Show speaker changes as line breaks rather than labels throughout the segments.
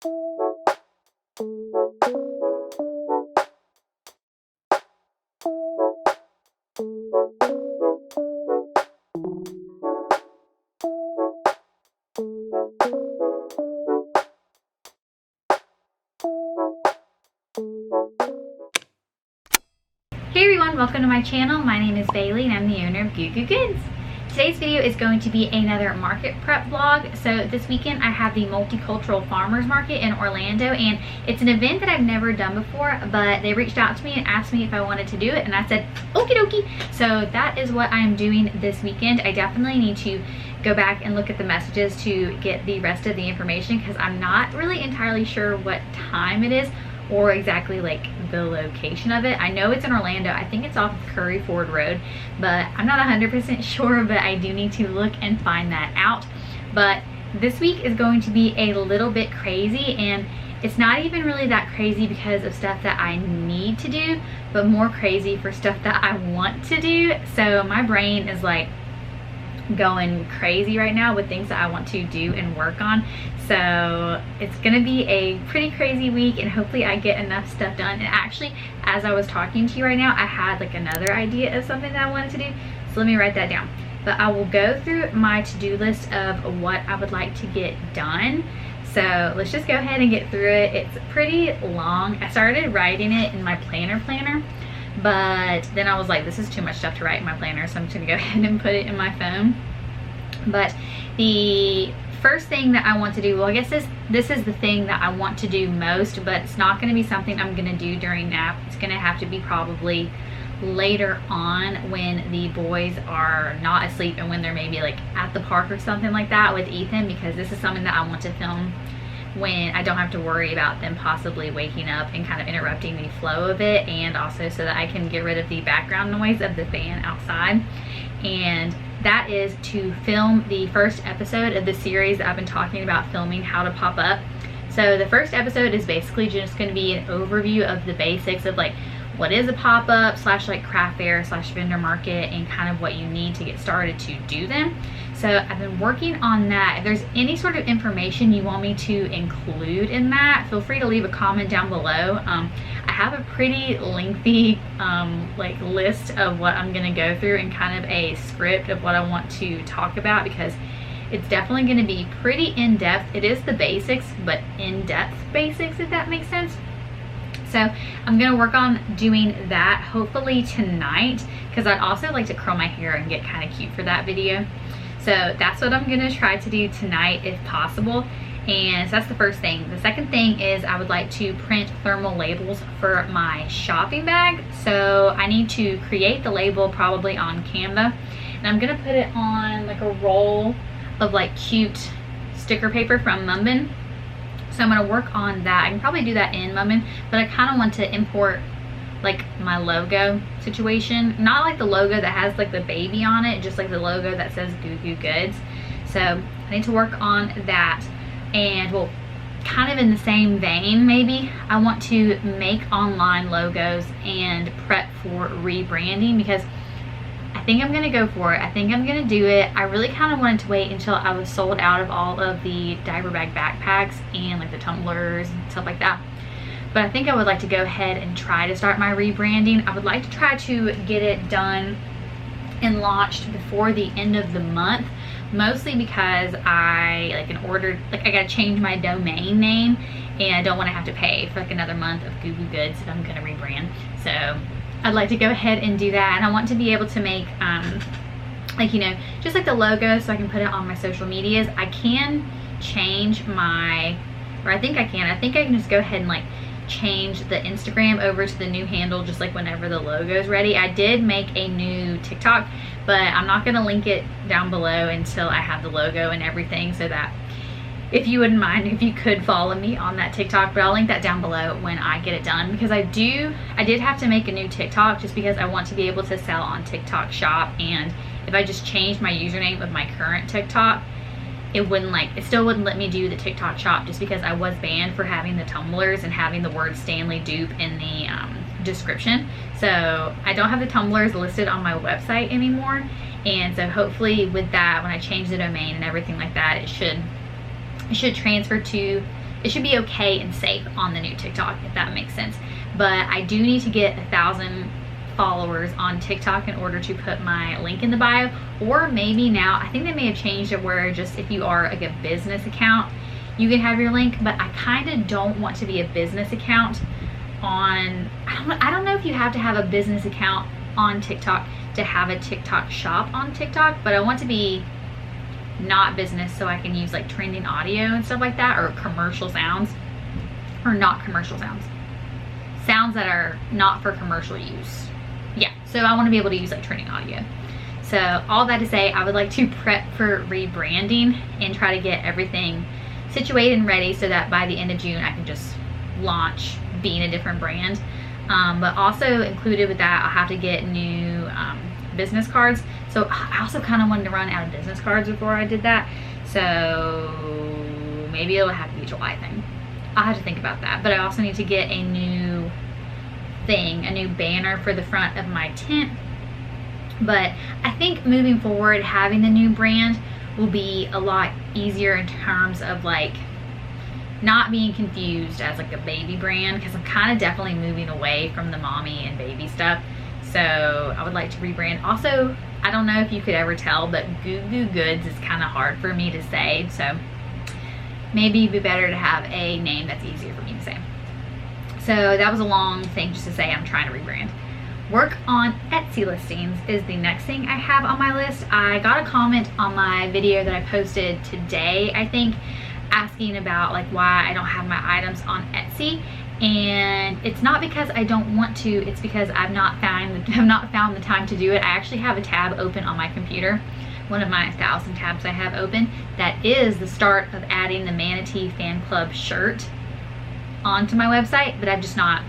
Hey everyone, welcome to my channel. My name is Bailey and I'm the owner of Goo Goo Goods. Today's video is going to be another market prep vlog. So this weekend I have the Multicultural Farmers Market in Orlando, and it's an event that I've never done before, but they reached out to me and asked me if I wanted to do it, and I said okie dokie. So that is what I'm doing this weekend. I definitely need to go back and look at the messages to get the rest of the information because I'm not really entirely sure what time it is or exactly like the location of it. I know it's in Orlando. I think it's off of Curry Ford Road, but I'm not 100% sure, but I do need to look and find that out. But this week is going to be a little bit crazy, and it's not even really that crazy because of stuff that I need to do, but more crazy for stuff that I want to do. So my brain is like going crazy right now with things that I want to do and work on. So it's gonna be a pretty crazy week, and hopefully I get enough stuff done. And actually, as I was talking to you right now, I had like another idea of something that I wanted to do, so let me write that down. But I will go through my to-do list of what I would like to get done. So let's just go ahead and get through it. It's pretty long. I started writing it in my planner, but then I was like, this is too much stuff to write in my planner, so I'm just gonna go ahead and put it in my phone. But the first thing that I want to do, well, I guess this is the thing that I want to do most, but it's not gonna be something I'm gonna do during nap. It's gonna have to be probably later on when the boys are not asleep and when they're maybe like at the park or something like that with Ethan, because this is something that I want to film when I don't have to worry about them possibly waking up and kind of interrupting the flow of it, and also so that I can get rid of the background noise of the fan outside. And that is to film the first episode of the series that I've been talking about filming, how to pop up. So the first episode is basically just going to be an overview of the basics of like what is a pop-up / like craft fair / vendor market, and kind of what you need to get started to do them. So I've been working on that. If there's any sort of information you want me to include in that, feel free to leave a comment down below. I have a pretty lengthy like list of what I'm gonna go through and kind of a script of what I want to talk about, because it's definitely gonna be pretty in-depth. It is the basics, but in-depth basics, if that makes sense. So I'm gonna work on doing that hopefully tonight, because I'd also like to curl my hair and get kind of cute for that video. So that's what I'm gonna try to do tonight if possible. And so that's the first thing. The second thing is I would like to print thermal labels for my shopping bag. So I need to create the label probably on Canva, and I'm gonna put it on like a roll of like cute sticker paper from Mumbin. So I'm gonna work on that. I can probably do that in Mumbin, but I kind of want to import like my logo situation. Not like the logo that has like the baby on it, just like the logo that says Goo Goo Goods. So I need to work on that. And well, kind of in the same vein, maybe I want to make online logos and prep for rebranding, because I think I'm gonna go for it. I think I'm gonna do it. I really kind of wanted to wait until I was sold out of all of the diaper bag backpacks and like the tumblers and stuff like that. But I think I would like to go ahead and try to start my rebranding. I would like to try to get it done and launched before the end of the month, mostly because I I gotta change my domain name, and I don't want to have to pay for like another month of Goo Goo Goods if I'm gonna rebrand. So I'd like to go ahead and do that, and I want to be able to make like, you know, just like the logo so I can put it on my social medias. I can change my, or I think I can just go ahead and like change the Instagram over to the new handle just like whenever the logo is ready. I did make a new TikTok, but I'm not gonna link it down below until I have the logo and everything, so that if you wouldn't mind if you could follow me on that TikTok. But I'll link that down below when I get it done, because I did have to make a new TikTok just because I want to be able to sell on TikTok Shop. And if I just changed my username of my current TikTok, it still wouldn't let me do the TikTok Shop, just because I was banned for having the tumblers and having the word Stanley dupe in the description. So I don't have the tumblers listed on my website anymore, and so hopefully with that, when I change the domain and everything like that, it should transfer to it should be okay and safe on the new TikTok, if that makes sense. But I do need to get 1,000 followers on TikTok in order to put my link in the bio. Or maybe now, I think they may have changed it where just if you are like a business account, you can have your link. But I kind of don't want to be a business account on, I don't know if you have to have a business account on TikTok to have a TikTok shop on TikTok, but I want to be not business so I can use like trending audio and stuff like that, or commercial sounds, or not commercial sounds, sounds that are not for commercial use. Yeah, so I want to be able to use like trending audio. So all that to say, I would like to prep for rebranding and try to get everything situated and ready so that by the end of June I can just launch being a different brand. But also included with that, I'll have to get new business cards. So I also kind of wanted to run out of business cards before I did that. So maybe it'll have to be a July thing. I'll have to think about that. But I also need to get a new thing, a new banner for the front of my tent. But I think moving forward, having the new brand will be a lot easier in terms of like not being confused as like a baby brand, because I'm kind of definitely moving away from the mommy and baby stuff. So I would like to rebrand. Also, I don't know if you could ever tell, but Goo Goo Goods is kind of hard for me to say. So maybe it'd be better to have a name that's easier for me to say. So that was a long thing just to say I'm trying to rebrand. Work on Etsy listings is the next thing I have on my list. I got a comment on my video that I posted today, I think, asking about like why I don't have my items on Etsy, and it's not because I don't want to, it's because I've not found the time to do it. I actually have a tab open on my computer, one of my 1,000 tabs I have open, that is the start of adding the Manatee Fan Club shirt onto my website, but I've just not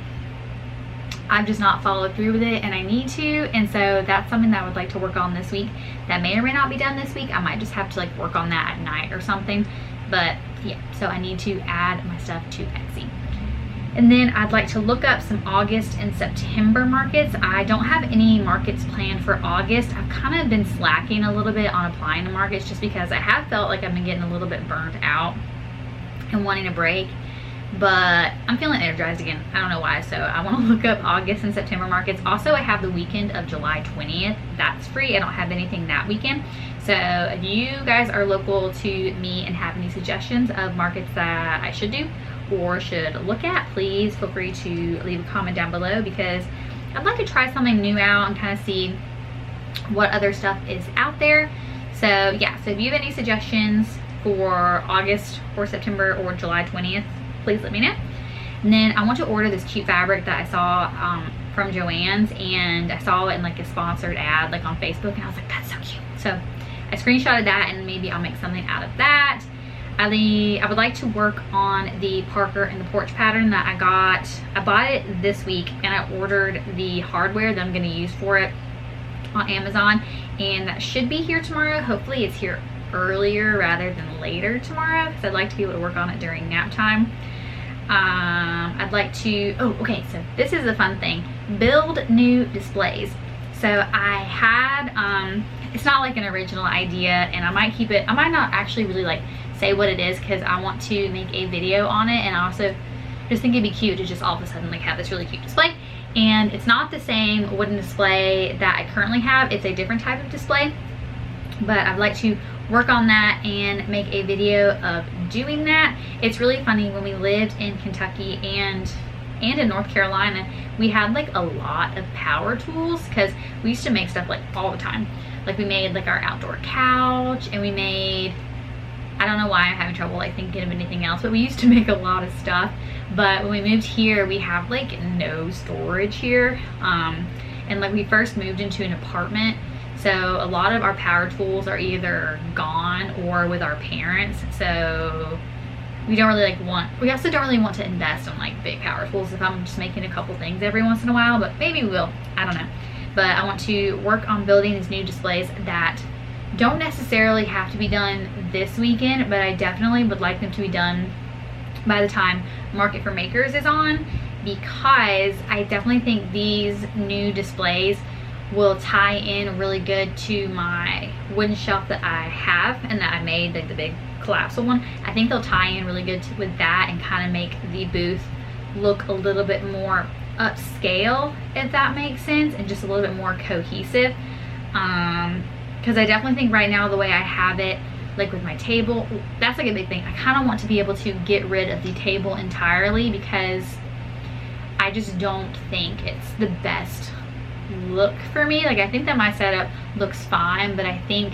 followed through with it, and I need to. And so that's something that I would like to work on this week. That may or may not be done this week. I might just have to like work on that at night or something. But yeah, so I need to add my stuff to Etsy. And then I'd like to look up some August and September markets. I don't have any markets planned for August. I've kind of been slacking a little bit on applying to markets just because I have felt like I've been getting a little bit burnt out and wanting a break. But I'm feeling energized again. I don't know why. So I want to look up August and September markets. Also, I have the weekend of July 20th. That's free. I don't have anything that weekend. So if you guys are local to me and have any suggestions of markets that I should do or should look at, please feel free to leave a comment down below, because I'd like to try something new out and kind of see what other stuff is out there. So yeah, so if you have any suggestions for August or September or July 20th, please let me know. And then I want to order this cute fabric that I saw from Joann's, and I saw it in like a sponsored ad like on Facebook, and I was like, that's so cute. So I screenshotted that, and maybe I'll make something out of that. I would like to work on the Parker and the Porch pattern that I got. I bought it this week, and I ordered the hardware that I'm going to use for it on Amazon, and that should be here tomorrow. Hopefully it's here earlier rather than later tomorrow, because I'd like to be able to work on it during nap time. I'd like to, okay, so this is a fun thing, build new displays. So I had, it's not like an original idea, and I might keep it, I might not actually really like say what it is, because I want to make a video on it, and I also just think it'd be cute to just all of a sudden like have this really cute display. And it's not the same wooden display that I currently have, it's a different type of display, but I'd like to work on that and make a video of doing that. It's really funny, when we lived in Kentucky and in North Carolina, we had like a lot of power tools, because we used to make stuff like all the time. Like we made like our outdoor couch, and we made, I don't know why I'm having trouble like thinking of anything else, but we used to make a lot of stuff. But when we moved here, we have like no storage here, and like we first moved into an apartment, so a lot of our power tools are either gone or with our parents. So we don't really we also don't really want to invest in like big power tools if I'm just making a couple things every once in a while, but maybe we will, I don't know. But I want to work on building these new displays that don't necessarily have to be done this weekend, but I definitely would like them to be done by the time Market for Makers is on, because I definitely think these new displays will tie in really good to my wooden shelf that I have and that I made, like the big collapsible one. I think they'll tie in really good with that and kind of make the booth look a little bit more upscale, if that makes sense, and just a little bit more cohesive. Because I definitely think right now the way I have it, like with my table, that's like a big thing. I kind of want to be able to get rid of the table entirely because I just don't think it's the best look for me. Like, I think that my setup looks fine, but I think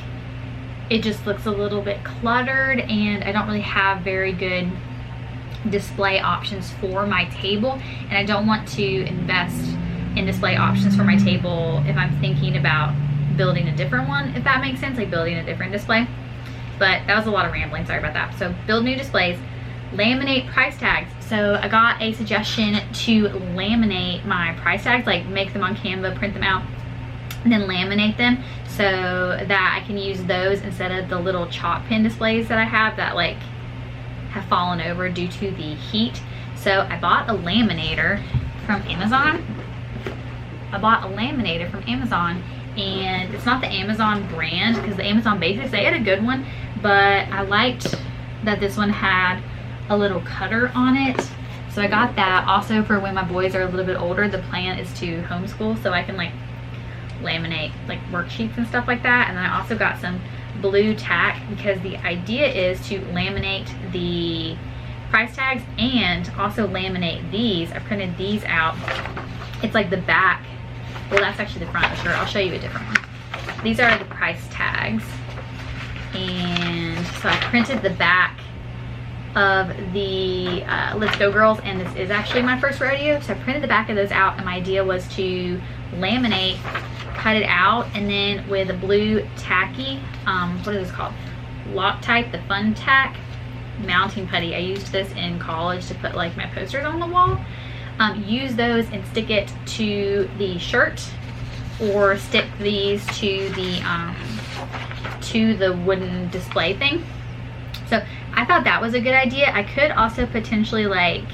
it just looks a little bit cluttered, and I don't really have very good display options for my table, and I don't want to invest in display options for my table if I'm thinking about building a different one, if that makes sense, like building a different display. But that was a lot of rambling, sorry about that. So build new displays, laminate price tags. So I got a suggestion to laminate my price tags, like make them on Canva, print them out, and then laminate them so that I can use those instead of the little chalk pin displays that I have that like have fallen over due to the heat. So I bought a laminator from Amazon. And it's not the Amazon brand because the Amazon Basics, they had a good one, but I liked that this one had a little cutter on it. So I got that. Also, for when my boys are a little bit older, the plan is to homeschool, so I can like laminate like worksheets and stuff like that. And then I also got some blue tack because the idea is to laminate the price tags and also laminate these. I printed these out. It's like the back. Well, that's actually the front of the shirt. I'll show you a different one. These are the price tags. And so I printed the back of the Let's Go Girls, and this is actually my first rodeo. So I printed the back of those out, and my idea was to laminate, cut it out, and then with a blue tacky, what is this called? Loctite, the fun tack mounting putty. I used this in college to put like my posters on the wall. Use those and stick it to the shirt, or stick these to the wooden display thing. So I thought that was a good idea. I could also potentially like,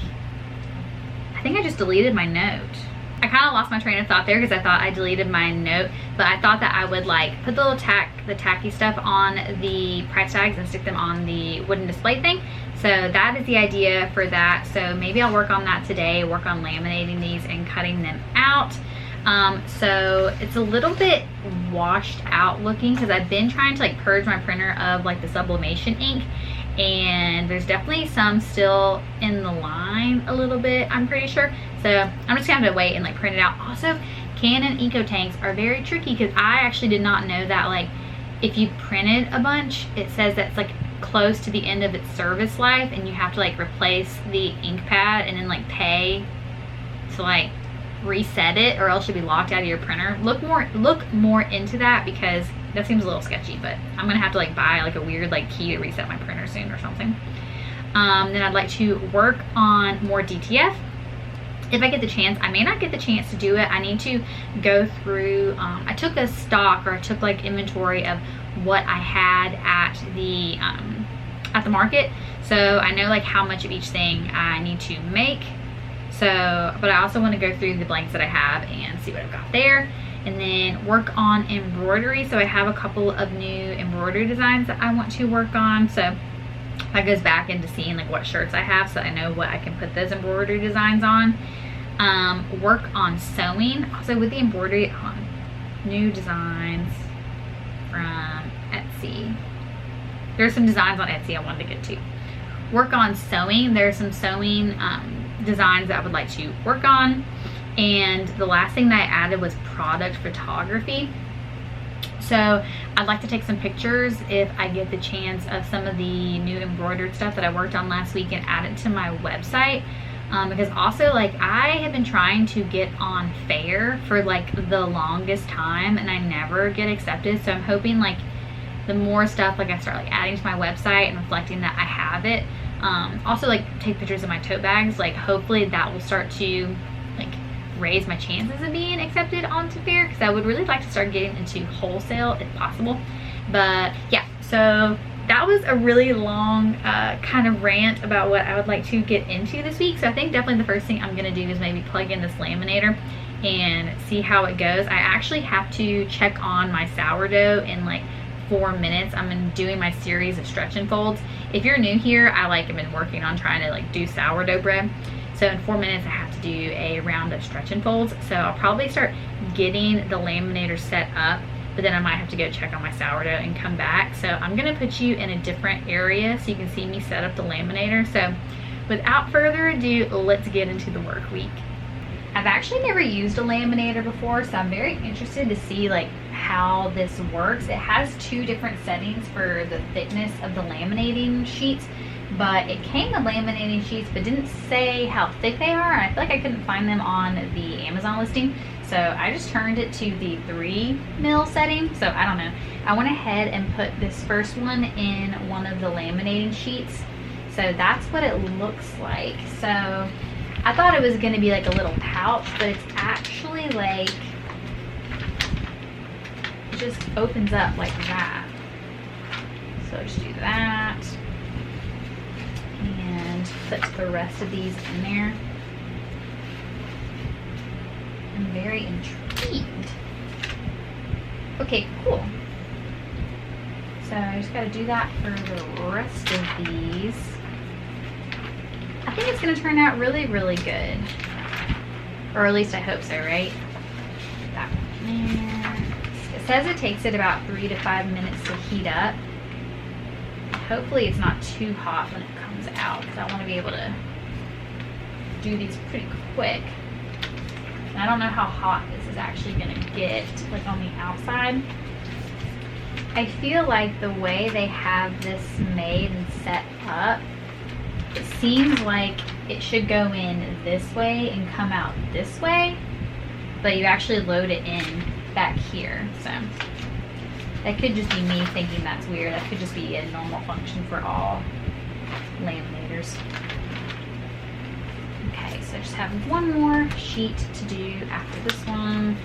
I think I just deleted my note. I kind of lost my train of thought there because I thought I deleted my note, but I thought that I would like put the little tacky stuff on the price tags and stick them on the wooden display thing. So that is the idea for that. So maybe I'll work on that today, work on laminating these and cutting them out. So it's a little bit washed out looking because I've been trying to like purge my printer of like the sublimation ink, and there's definitely some still in the line a little bit, I'm pretty sure. So I'm just gonna have to wait and like print it out. Also, Canon Eco Tanks are very tricky because I actually did not know that like if you printed a bunch, it says that's like close to the end of its service life, and you have to like replace the ink pad and then like pay to like reset it, or else you'll be locked out of your printer. Look more into that because that seems a little sketchy, but I'm gonna have to like buy like a weird like key to reset my printer soon or something. Then I'd like to work on more DTF if I get the chance. I may not get the chance to do it. I need to go through, I took a stock, or I took like inventory of what I had at the market, so I know like how much of each thing I need to make. So, but I also want to go through the blanks that I have and see what I've got there, and then work on embroidery. So I have a couple of new embroidery designs that I want to work on. So that goes back into seeing like what shirts I have, so I know what I can put those embroidery designs on. Work on sewing. Also with the embroidery, on new designs from Etsy. There's some designs on Etsy I wanted to get to. Work on sewing. There's some sewing designs that I would like to work on. And the last thing that I added was product photography. So I'd like to take some pictures if I get the chance of some of the new embroidered stuff that I worked on last week and add it to my website. Because also like I have been trying to get on Fair for like the longest time and I never get accepted. So I'm hoping like the more stuff like I start like adding to my website and reflecting that I have it. Also like take pictures of my tote bags, like hopefully that will start to like raise my chances of being accepted onto Fair, because I would really like to start getting into wholesale if possible. But yeah, so that was a really long kind of rant about what I would like to get into this week. So I think definitely the first thing I'm going to do is maybe plug in this laminator and see how it goes. I actually have to check on my sourdough and like 4 minutes. I'm doing my series of stretch and folds. If you're new here, I have been working on trying to do sourdough bread. So in 4 minutes, I have to do a round of stretch and folds. So I'll probably start getting the laminator set up, but then I might have to go check on my sourdough and come back. So I'm gonna put you in a different area so you can see me set up the laminator. So without further ado, let's get into the work week. I've actually never used a laminator before, so I'm very interested to see how this works. It has 2 different settings for the thickness of the laminating sheets, but it came with laminating sheets but didn't say how thick they are, and I feel like I couldn't find them on the Amazon listing. So I just turned it to the 3 mil setting. So I don't know. I went ahead and put this first one in one of the laminating sheets. So that's what it looks like. So I thought it was gonna be like a little pouch, but it's actually it just opens up like that. So just do that and put the rest of these in there. I'm very intrigued. Okay, cool. So I just gotta do that for the rest of these. I think it's gonna turn out really, really good. Or at least I hope so, right? That one there. It says it takes it about 3 to 5 minutes to heat up. Hopefully it's not too hot when it comes out, because I want to be able to do these pretty quick. And I don't know how hot this is actually going to get, on the outside. I feel like the way they have this made and set up, it seems like it should go in this way and come out this way, but you actually load it in back here. So that could just be me thinking that's weird. That could just be a normal function for all laminators. Okay, so I just have one more sheet to do after this one.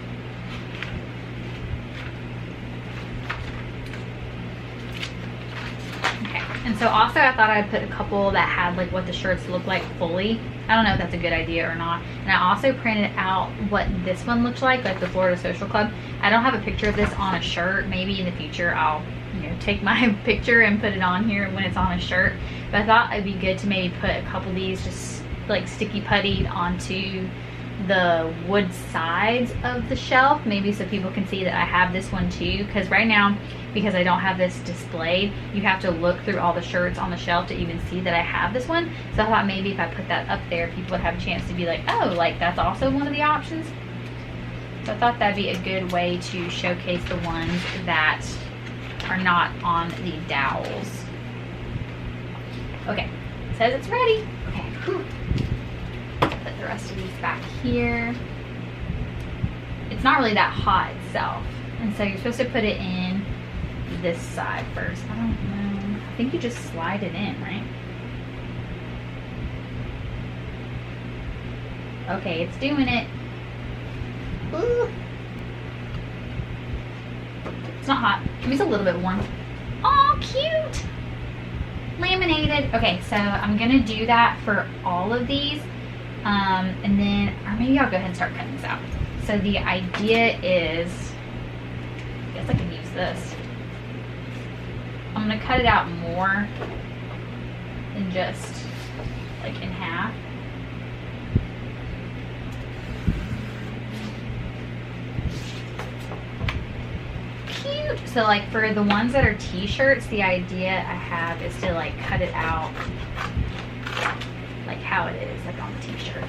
Okay, and so also I thought I'd put a couple that had what the shirts look like fully. I don't know if that's a good idea or not. And I also printed out what this one looks like the Florida Social Club. I don't have a picture of this on a shirt. Maybe in the future I'll take my picture and put it on here when it's on a shirt. But I thought it'd be good to maybe put a couple of these just sticky puttied onto the wood sides of the shelf, maybe so people can see that I have this one too. Because right now, because I don't have this displayed, you have to look through all the shirts on the shelf to even see that I have this one. So I thought maybe if I put that up there, people would have a chance to be like, oh, that's also one of the options. So I thought that'd be a good way to showcase the ones that are not on the dowels. Okay, it says it's ready. Okay, whew. Put the rest of these back here. It's not really that hot itself, and so you're supposed to put it in this side first. I don't know. I think you just slide it in, right? Okay, it's doing it. Ooh. It's not hot. It's a little bit warm. Oh, cute! Laminated. Okay, so I'm gonna do that for all of these. And then, or maybe I'll go ahead and start cutting this out. So the idea is, I guess I can use this. I'm gonna cut it out more than just in half. Cute. So for the ones that are t-shirts, the idea I have is to cut it out how it is on the t-shirt.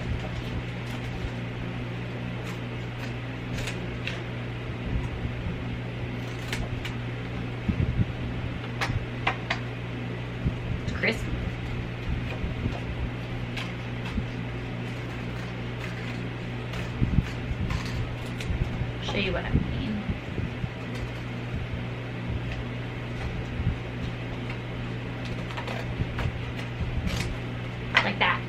It's crispy. Show you what I mean. Like that.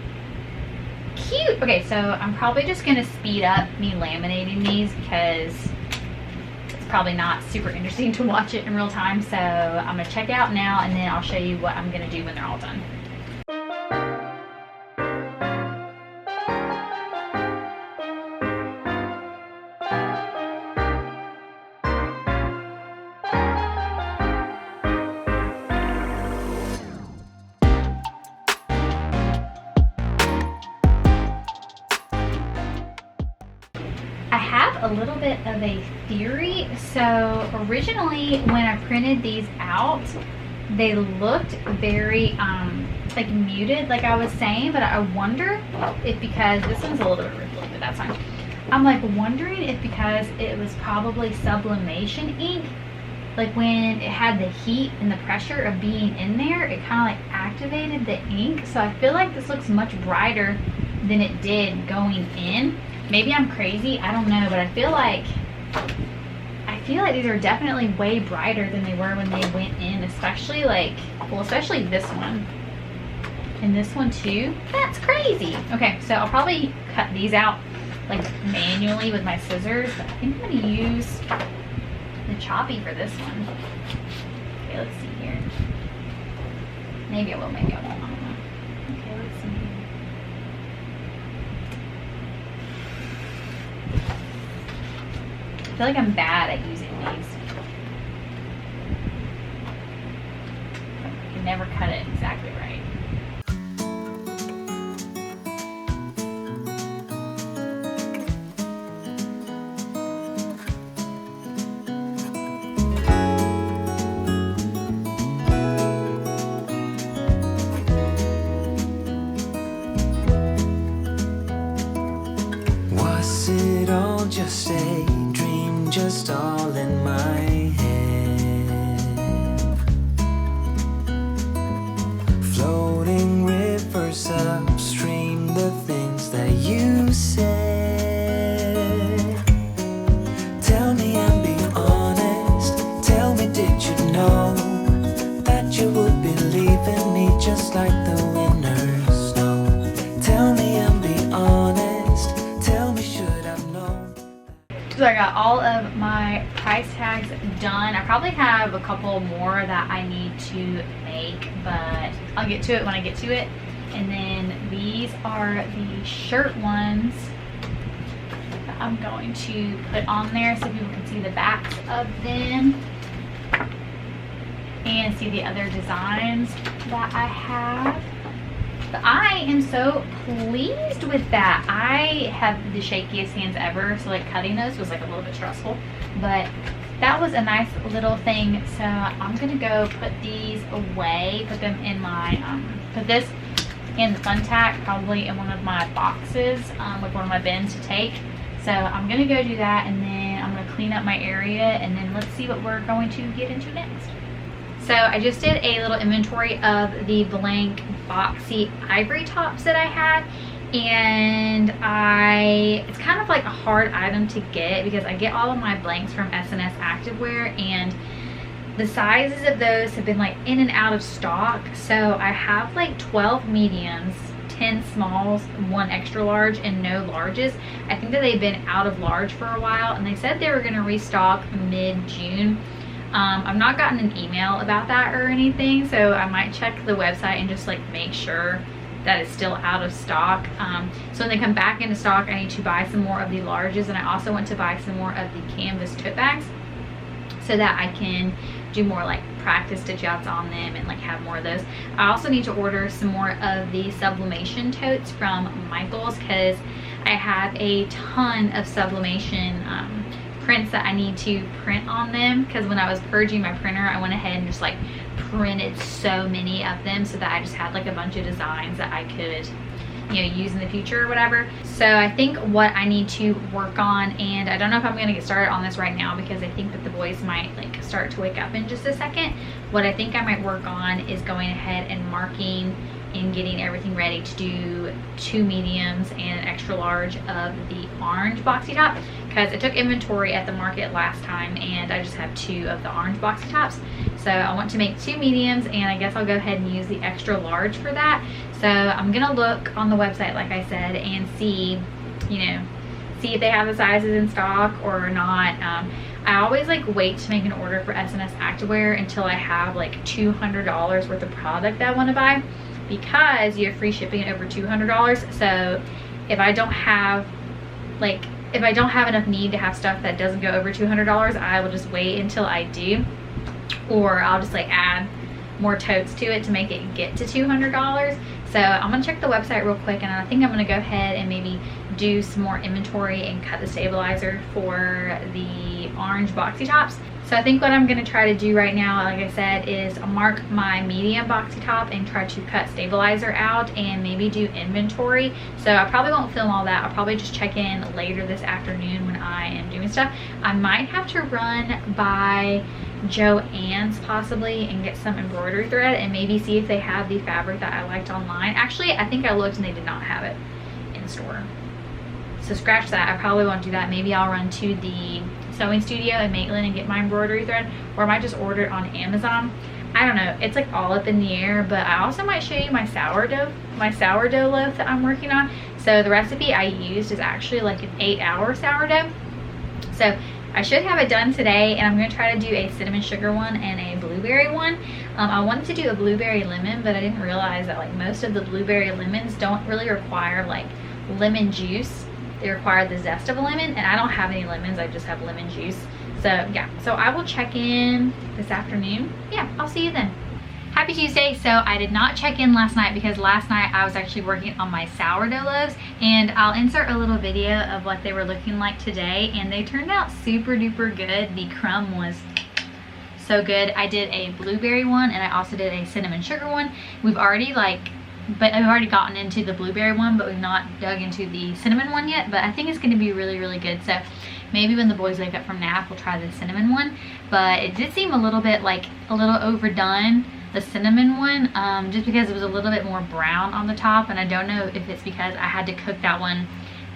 Cute. Okay, so I'm probably just gonna speed up me laminating these because it's probably not super interesting to watch it in real time. So I'm gonna check it out now, and then I'll show you what I'm gonna do when they're all done. have a little bit of a theory. So originally when I printed these out, they looked very like muted, like I was saying, but I wonder if, because this one's a little bit wrinkly, but that's fine. I'm like wondering if because it was probably sublimation ink, like when it had the heat and the pressure of being in there, it kind of like activated the ink. So I feel like this looks much brighter than it did going in. Maybe I'm crazy, I don't know, but I feel like these are definitely way brighter than they were when they went in, especially like, well, especially this one and this one too. That's crazy. Okay, so I'll probably cut these out like manually with my scissors, but I think I'm gonna use the choppy for this one. Okay, let's see here. Maybe I will, maybe I won't. I don't know. Okay, let's see here. I feel like I'm bad at using these. I can never cut it exactly right.
Was it all just a dream, just all in my head? Floating rivers upstream, the things that you said. Tell me and be honest, tell me, did you know that you would be leaving me just like the winners know? Tell me and be honest, tell me, should I've known?
So I got all of my price tags done. I probably have a couple more that I need to make, but I'll get to it when I get to it. And then these are the shirt ones that I'm going to put on there so people can see the backs of them and see the other designs that I have. But I am so pleased with that. I have the shakiest hands ever, so like cutting those was like a little bit stressful, but that was a nice little thing. So I'm gonna go put these away, put them in my put this in the fun tack, probably in one of my boxes, like one of my bins to take. So I'm gonna go do that, and then I'm gonna clean up my area, and then let's see what we're going to get into next. So I just did a little inventory of the blank boxy ivory tops that I had, and it's kind of like a hard item to get because I get all of my blanks from S&S Activewear, and the sizes of those have been like in and out of stock. So I have like 12 mediums, 10 smalls, 1 extra large, and no larges. I think that they've been out of large for a while, and they said they were going to restock mid-June. I've not gotten an email about that or anything, so I might check the website and just like make sure that it's still out of stock. So when they come back into stock, I need to buy some more of the larges, and I also want to buy some more of the canvas tote bags so that I can do more like practice stitch outs on them and like have more of those. I also need to order some more of the sublimation totes from Michaels because I have a ton of sublimation prints that I need to print on them, because when I was purging my printer, I went ahead and just like printed so many of them so that I just had like a bunch of designs that I could, you know, use in the future or whatever. So I think what I need to work on, and I don't know if I'm gonna get started on this right now because I think that the boys might like start to wake up in just a second. What I think I might work on is going ahead and marking and getting everything ready to do 2 mediums and an extra large of the orange boxy top, because I took inventory at the market last time and I just have 2 of the orange boxy tops. So I want to make 2 mediums, and I guess I'll go ahead and use the extra large for that. So I'm gonna look on the website, like I said, and see, you know, see if they have the sizes in stock or not. I always like wait to make an order for S&S Activewear until I have like $200 worth of product that I want to buy, because you have free shipping over $200. So if I don't have enough need to have stuff that doesn't go over $200, I will just wait until I do, or I'll just like add more totes to it to make it get to $200. So I'm gonna check the website real quick, and I think I'm gonna go ahead and maybe do some more inventory and cut the stabilizer for the orange boxy tops. So I think what I'm gonna try to do right now, like I said, is mark my medium boxy top and try to cut stabilizer out and maybe do inventory. So I probably won't film all that. I'll probably just check in later this afternoon when I am doing stuff. I might have to run by Joann's possibly and get some embroidery thread and maybe see if they have the fabric that I liked online. Actually, I think I looked and they did not have it in store. So scratch that. I probably won't do that. Maybe I'll run to the sewing studio in Maitland and get my embroidery thread, or I might just order it on Amazon. I don't know. It's like all up in the air, but I also might show you my sourdough loaf that I'm working on. So the recipe I used is actually like an 8-hour sourdough. So I should have it done today, and I'm going to try to do a cinnamon sugar one and a blueberry one. I wanted to do a blueberry lemon, but I didn't realize that like most of the blueberry lemons don't really require like lemon juice. They require the zest of a lemon, and I don't have any lemons. I just have lemon juice. So yeah, so I will check in this afternoon. Yeah, I'll see you then. Happy Tuesday. So I did not check in last night because last night I was actually working on my sourdough loaves, and I'll insert a little video of what they were looking like today, and they turned out super duper good. The crumb was so good. I did a blueberry one, and I also did a cinnamon sugar one. I've already gotten into the blueberry one, but we've not dug into the cinnamon one yet. But I think it's going to be really, really good. So maybe when the boys wake up from nap, we'll try the cinnamon one. But it did seem a little bit like a little overdone, the cinnamon one, just because it was a little bit more brown on the top. And I don't know if it's because I had to cook that one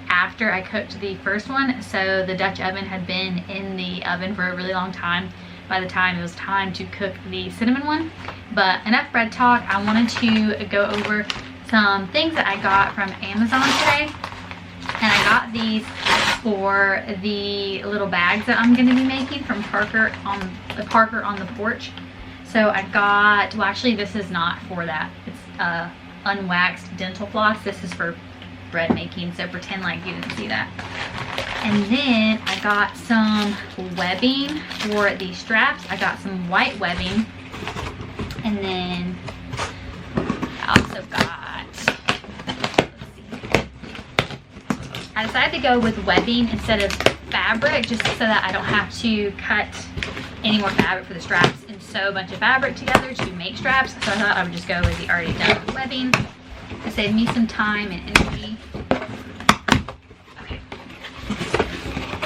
after I cooked the first one. So the Dutch oven had been in the oven for a really long time by the time it was time to cook the cinnamon one. But enough bread talk. I wanted to go over some things that I got from Amazon today. And I got these for the little bags that I'm going to be making from Parker on the Porch. So I got, well actually this is not for that. It's unwaxed dental floss. This is for bread making, so pretend like you didn't see that. And then I got some webbing for the straps. I got some white webbing. And then I also got, I decided to go with webbing instead of fabric, just so that I don't have to cut any more fabric for the straps and sew a bunch of fabric together to make straps. So I thought I would just go with the already done webbing. It saved me some time and energy. Okay.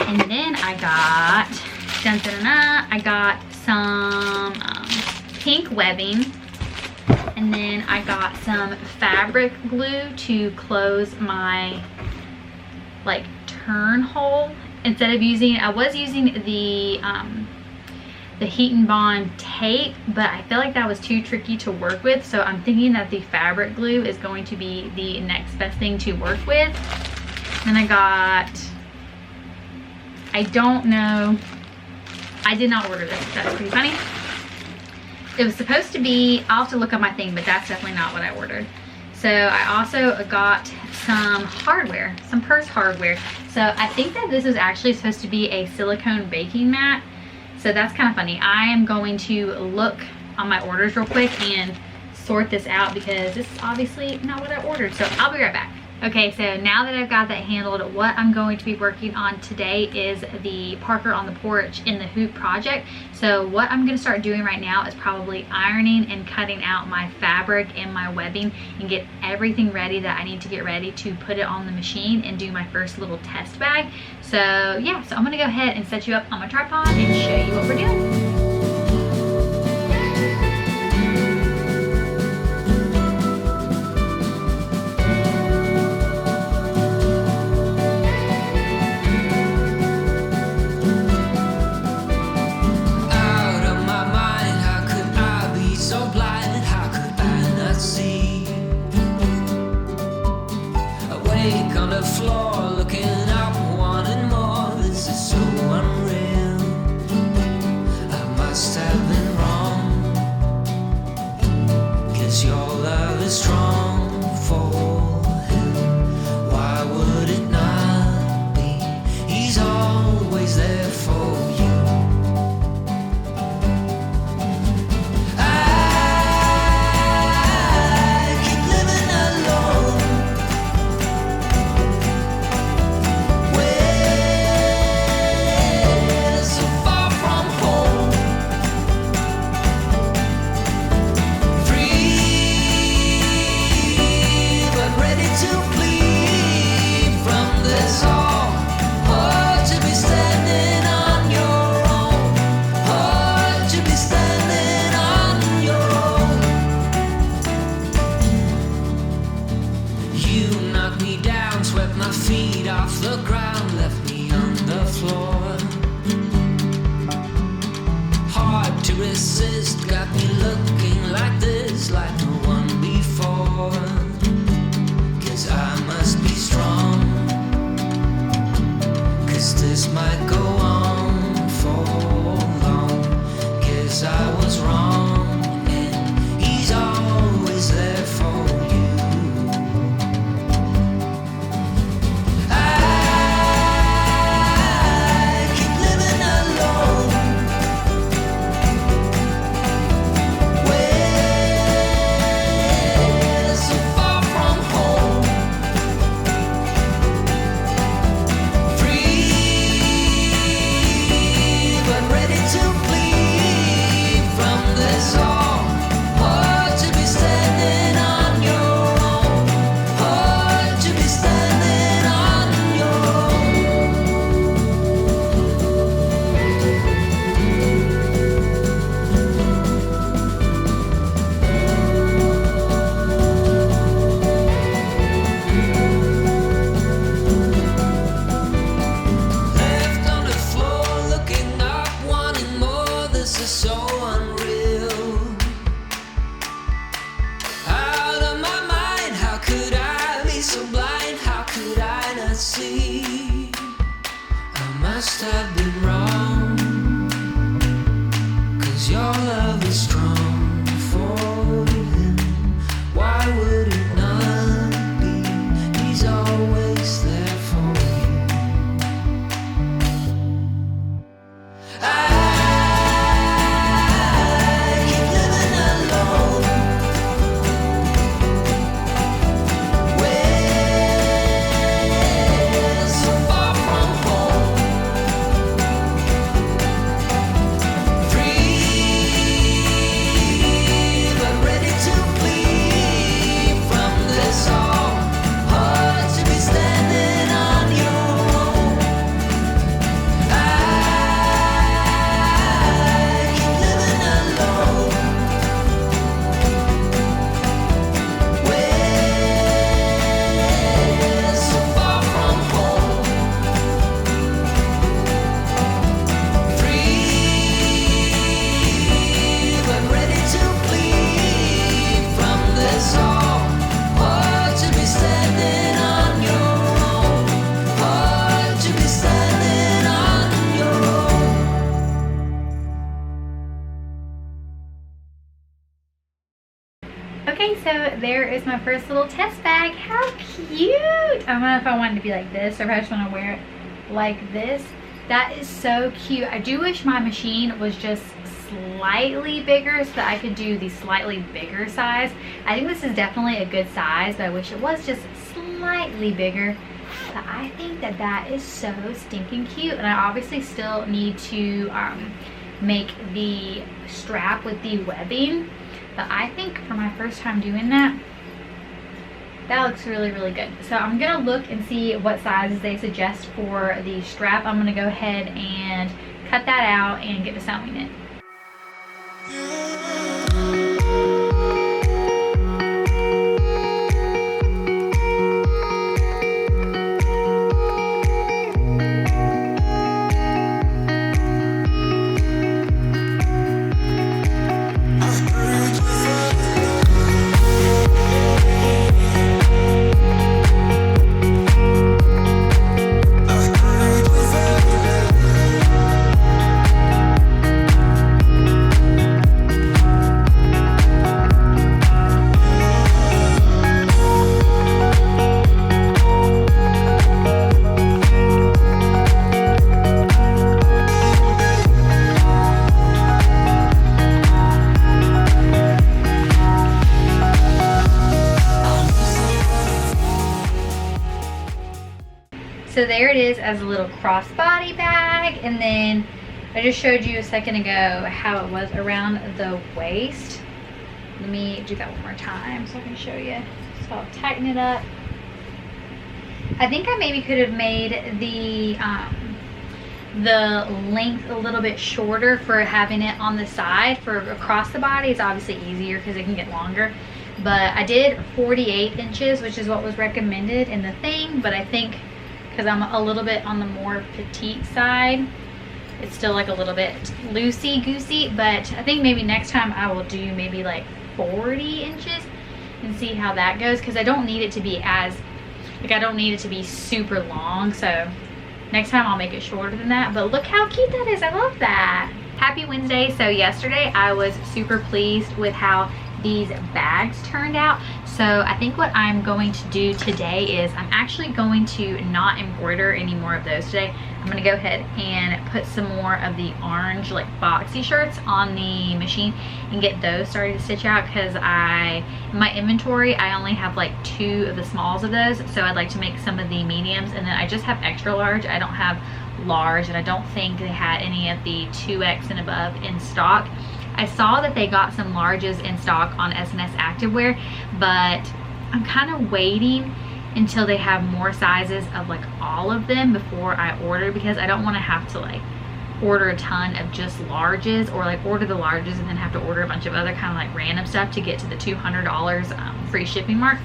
And then I got, I got some pink webbing. And then I got some fabric glue to close my like turn hole. Instead of using, I was using the Heat and Bond tape, but I feel like that was too tricky to work with. So I'm thinking that the fabric glue is going to be the next best thing to work with. Then I got, I don't know, I did not order this. That's pretty funny. It was supposed to be, I'll have to look up my thing, but that's definitely not what I ordered. So I also got some hardware, some purse hardware. So I think that this is actually supposed to be a silicone baking mat. So that's kind of funny. I am going to look on my orders real quick and sort this out because this is obviously not what I ordered. So I'll be right back. Okay, so now that I've got that handled, what I'm going to be working on today is the Parker on the Porch in the hoop project. So what I'm gonna start doing right now is probably ironing and cutting out my fabric and my webbing and get everything ready that I need to get ready to put it on the machine and do my first little test bag. So yeah, so I'm gonna go ahead and set you up on my tripod and show you what we're doing.
Living this might go on for long, 'cause I was wrong and he's always there for you. I keep living alone, way so far from home. But ready to flee from this all, or to be standing on your own, or to be standing on your left on the floor, looking up, wanting more. This is so unreal. Out of my mind, how could I be so blind? How could I not see? I must have been wrong, 'cause your love is strong for him. Why would it not be? He's always there for you. I keep living alone, way so far from home. Free, but ready to flee from this all, or to be standing on your own. I keep living alone, way so far from home. Free, but ready to flee from this all, or to be standing on your own, or to be standing on your own.
Okay, so there is my first little test bag. How cute! I don't know if I want it to be like this or if I just want to wear it like this. That is so cute. I do wish my machine was just slightly bigger so that I could do the slightly bigger size. I think this is definitely a good size, but I wish it was just slightly bigger. But I think that that is so stinking cute. And I obviously still need to make the strap with the webbing. But I think for my first time doing that, that looks really, really good. So I'm gonna look and see what sizes they suggest for the strap. I'm gonna go ahead and cut that out and get to sewing it. So there it is as a little crossbody bag, and then I just showed you a second ago how it was around the waist. Let me do that one more time so I can show you. So I'll tighten it up. I think I maybe could have made the length a little bit shorter for having it on the side. For across the body, it's obviously easier because it can get longer. But I did 48 inches, which is what was recommended in the thing. But I think because I'm a little bit on the more petite side, it's still like a little bit loosey-goosey. But I think maybe next time I will do maybe like 40 inches and see how that goes, because I don't need it to be as, like, I don't need it to be super long. So Next time I'll make it shorter than that, but look how cute that is. I love that. Happy Wednesday. So yesterday I was super pleased with how these bags turned out. So I think what I'm going to do today is I'm actually going to not embroider any more of those today. I'm gonna go ahead and put some more of the orange like boxy shirts on the machine and get those started to stitch out, because in my inventory I only have like 2 of the smalls of those, so I'd like to make some of the mediums, and then I just have extra large. I don't have large, and I don't think they had any of the 2X and above in stock. I saw that they got some larges in stock on SNS Activewear, but I'm kind of waiting until they have more sizes of like all of them before I order, because I don't want to have to like order a ton of just larges, or like order the larges and then have to order a bunch of other kind of like random stuff to get to the $200 free shipping mark.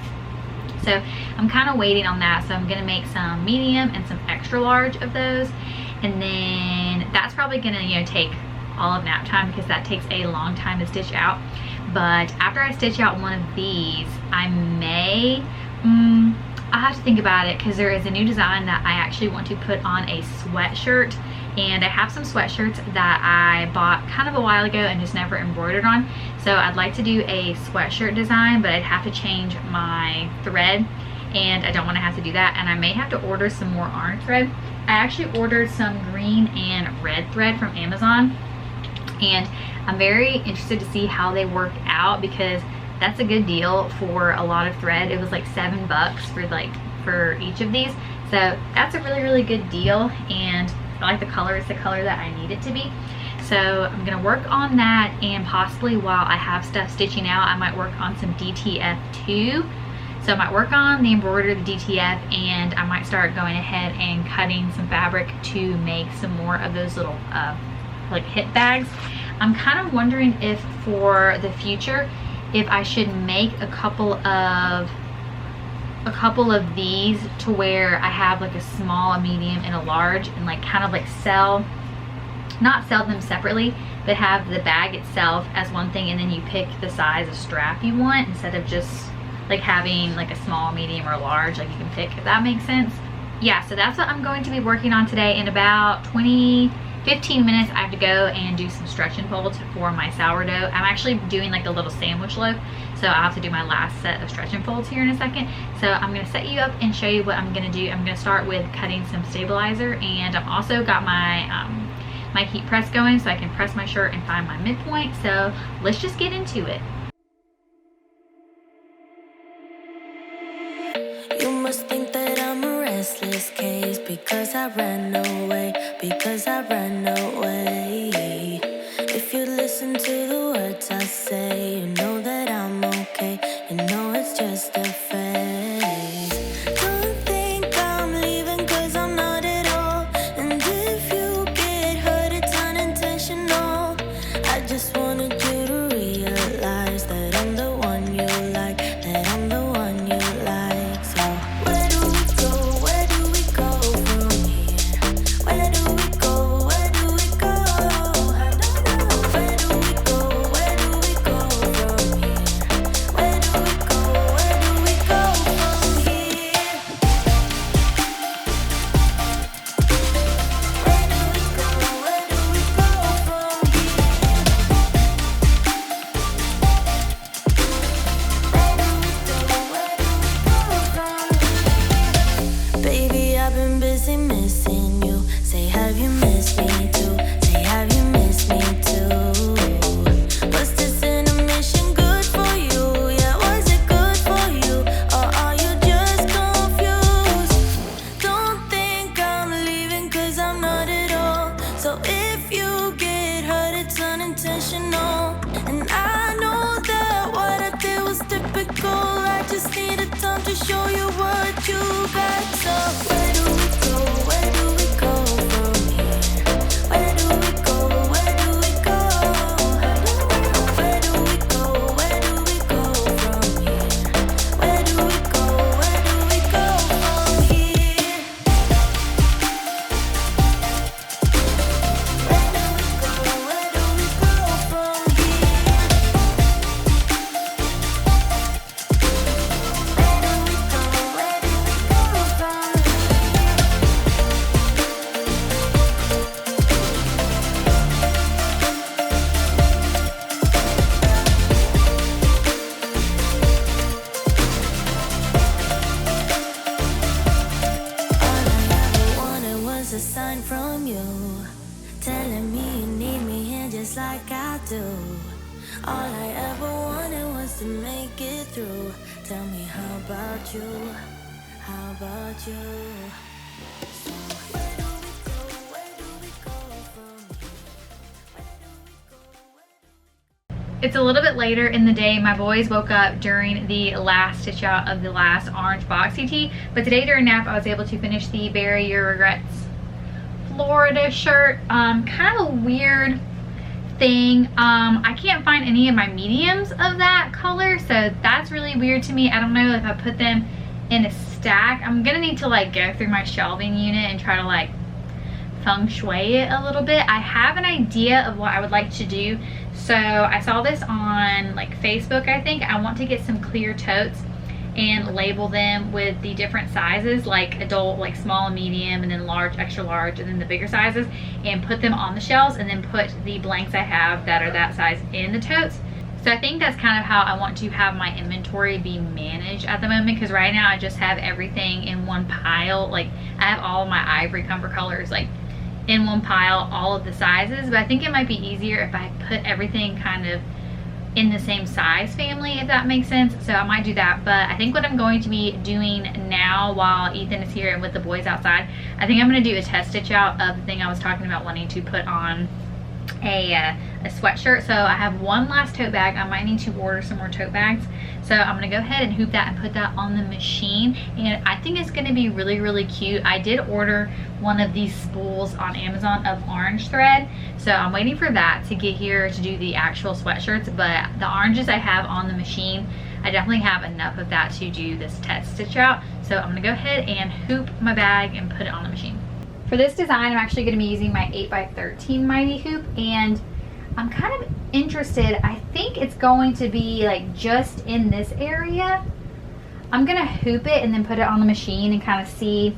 So I'm kind of waiting on that. So I'm gonna make some medium and some extra large of those, and then that's probably gonna, you know, take all of nap time, because that takes a long time to stitch out. But after I stitch out one of these, I may I have to think about it, because there is a new design that I actually want to put on a sweatshirt, and I have some sweatshirts that I bought kind of a while ago and just never embroidered on. So I'd like to do a sweatshirt design, but I'd have to change my thread, and I don't want to have to do that, and I may have to order some more orange thread. I actually ordered some green and red thread from Amazon, and I'm very interested to see how they work out, because that's a good deal for a lot of thread. It was like $7 for each of these, so that's a really good deal, and I like the color. It's the color that I need it to be. So I'm gonna work on that, and possibly while I have stuff stitching out, I might work on some DTF too. So I might work on the embroidery, the DTF, and I might start going ahead and cutting some fabric to make some more of those little like hip bags. I'm kind of wondering if for the future, if I should make a couple of these to where I have like a small, a medium, and a large, and like kind of like not sell them separately, but have the bag itself as one thing, and then you pick the size of strap you want, instead of just like having like a small, medium, or large, like you can pick, if that makes sense. Yeah, so that's what I'm going to be working on today. In about 15 minutes I have to go and do some stretch and folds for my sourdough. I'm actually doing like a little sandwich loaf, so I'll have to do my last set of stretch and folds here in a second. So I'm going to set you up and show you what I'm going to do. I'm going to start with cutting some stabilizer, and I've also got my my heat press going, so I can press my shirt and find my midpoint. So let's just get into it.
You must think that I'm a restless case, because I ran away, because I ran away. If you listen to the words I say, you know that I'm okay, you know it's just a phase. Don't think I'm leaving, cause I'm not at all, and if you get hurt it's unintentional. I just wanted you to realize that I'm the one you like, that I'm the one you like. So where do we go? Where do we go from here? Where do we go? Where do we go? I don't know. Where do we go? Where do we go from here? Where do we go? Where do we go from here? Where do we go? Where do we go from here? Baby, I've been busy missing you. Say, have you missed me too? Say, have you missed me too? Was this intermission good for you? Yeah, was it good for you? Or are you just confused? Don't think I'm leaving, cause I'm not at all. So if you get hurt, it's unintentional. And I know that what I did was typical. I just needed time to show you what you got. So where do we go? Where do we go from here? sign from you, telling me you need me here just like I do. All I ever wanted was to make it through. Tell me, how about you? How about you? So where do we go? Where do we go from here? Where do we go?
It's a little bit later in the day. My boys woke up during the last stitch out of the last orange boxy tee, but today during nap I was able to finish the Bury Your Regrets Florida shirt. Kind of a weird thing. I can't find any of my mediums of that color, so that's really weird to me. I don't know if I put them in a stack. I'm gonna need to like go through my shelving unit and try to like feng shui it a little bit. I have an idea of what I would like to do. So I saw this on like Facebook, I think. I want to get some clear totes and label them with the different sizes, like adult, like small and medium, and then large, extra large, and then the bigger sizes, and put them on the shelves, and then put the blanks I have that are that size in the totes. So I think that's kind of how I want to have my inventory be managed at the moment, because right now I just have everything in one pile. Like I have all of my ivory comfort colors like in one pile, all of the sizes, but I think it might be easier if I put everything kind of in the same size family, if that makes sense. So I might do that, but I think what I'm going to be doing now while Ethan is here and with the boys outside, I think I'm going to do a test stitch out of the thing I was talking about wanting to put on a sweatshirt. So I have one last tote bag. I might need to order some more tote bags, so I'm gonna go ahead and hoop that and put that on the machine, and I think it's gonna be really, really cute. I did order one of these spools on Amazon of orange thread, so I'm waiting for that to get here to do the actual sweatshirts. But the oranges I have on the machine, I definitely have enough of that to do this test stitch out. So I'm gonna go ahead and hoop my bag and put it on the machine. For this design, I'm actually going to be using my 8x13 mighty hoop, and I'm kind of interested. I think it's going to be like just in this area. I'm going to hoop it and then put it on the machine and kind of see.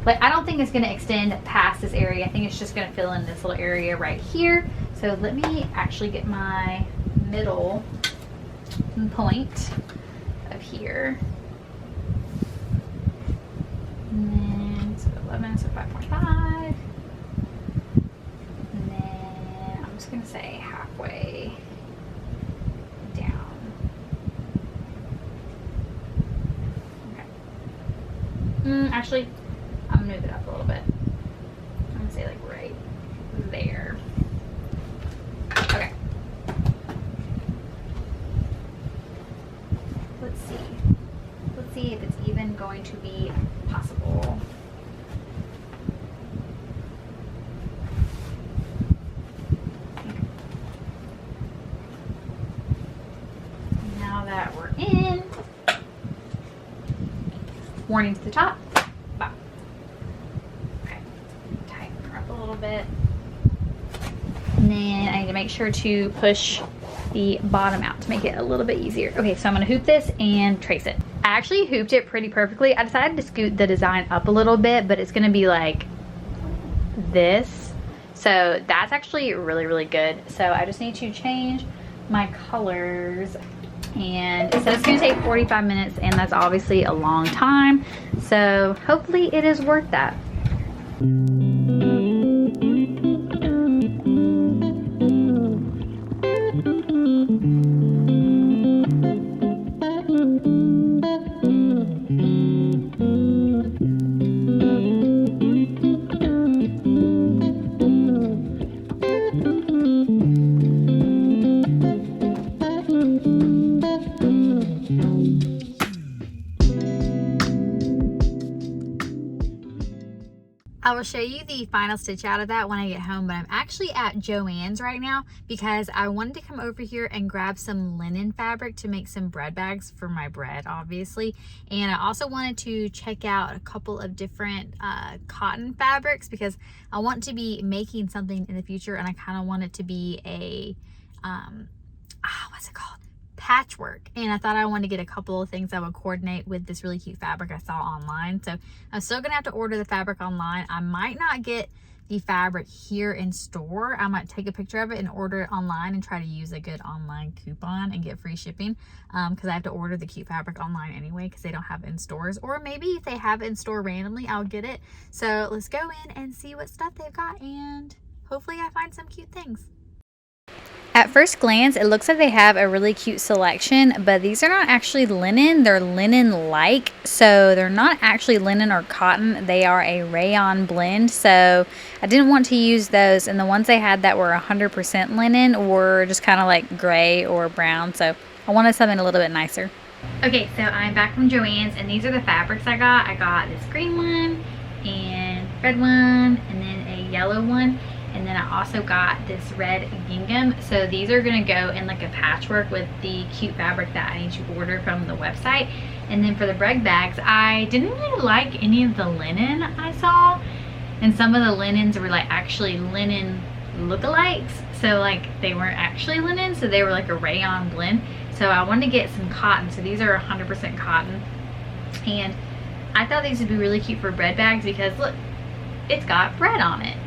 Like, I don't think it's going to extend past this area. I think it's just going to fill in this little area right here. So let me actually get my middle point of here. And then, so 11, so 5.5. And then I'm just going to say halfway down. Okay. Actually, I'm going to move it up a little bit. I'm going to say like right there. Okay. Let's see. Let's see if it's even going to be possible. Now that we're in, warning to the top. Wow. Okay, tighten her up a little bit. And then I need to make sure to push the bottom out to make it a little bit easier. Okay, so I'm gonna hoop this and trace it. I actually hooped it pretty perfectly. I decided to scoot the design up a little bit, but it's gonna be like this. So that's actually really, really good. So I just need to change my colors, and it says it's gonna take 45 minutes, and that's obviously a long time. So hopefully it is worth that. I will show you the final stitch out of that when I get home, but I'm actually at Joann's right now because I wanted to come over here and grab some linen fabric to make some bread bags for my bread, obviously. And I also wanted to check out a couple of different cotton fabrics because I want to be making something in the future, and I kind of want it to be a, what's it called? Patchwork. And I thought I wanted to get a couple of things that would coordinate with this really cute fabric I saw online. So I'm still gonna have to order the fabric online. I might not get the fabric here in store, I might take a picture of it and order it online and try to use a good online coupon and get free shipping, because I have to order the cute fabric online anyway because they don't have it in stores. Or maybe if they have it in store randomly, I'll get it. So let's go in and see what stuff they've got, and hopefully I find some cute things. At first glance, it looks like they have a really cute selection, but these are not actually linen. They're linen-like, so they're not actually linen or cotton. They are a rayon blend, so I didn't want to use those, and the ones they had that were 100% linen were just kind of like gray or brown, so I wanted something a little bit nicer. Okay, so I'm back from Joann's, and these are the fabrics I got. I got this green one, and red one, and then a yellow one. And then I also got this red gingham. So these are gonna go in like a patchwork with the cute fabric that I need to order from the website. And then for the bread bags, I didn't really like any of the linen I saw. And some of the linens were like actually linen lookalikes. So like they weren't actually linen, so they were like a rayon blend. So I wanted to get some cotton. So these are 100% cotton. And I thought these would be really cute for bread bags because look, it's got bread on it.